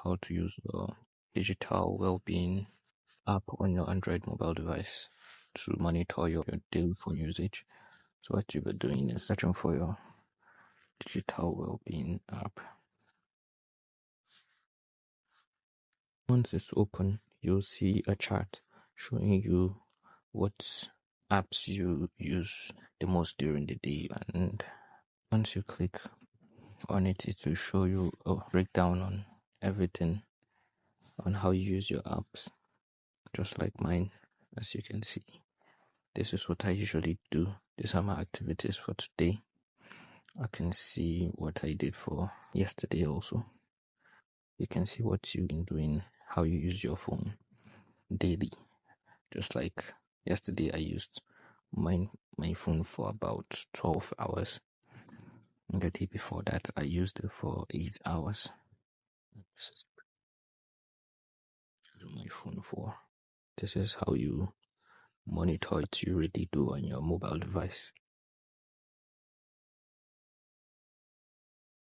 how to use the Digital Wellbeing app on your Android mobile device to monitor your daily phone usage. So what you'll be doing is searching for your Digital Wellbeing app. Once it's open, you'll see a chart showing you what apps you use the most during the day, and once you click on it, it will show you a breakdown on everything on how you use your apps, just like mine. As you can see, this is what I usually do. These are my activities for today. I can see what I did for yesterday also. You can see what you've been doing, how you use your phone daily. Just like yesterday, I used my phone for about 12 hours. And the day before that, I used it for 8 hours. This is my phone for. This is how you monitor it, you really do on your mobile device.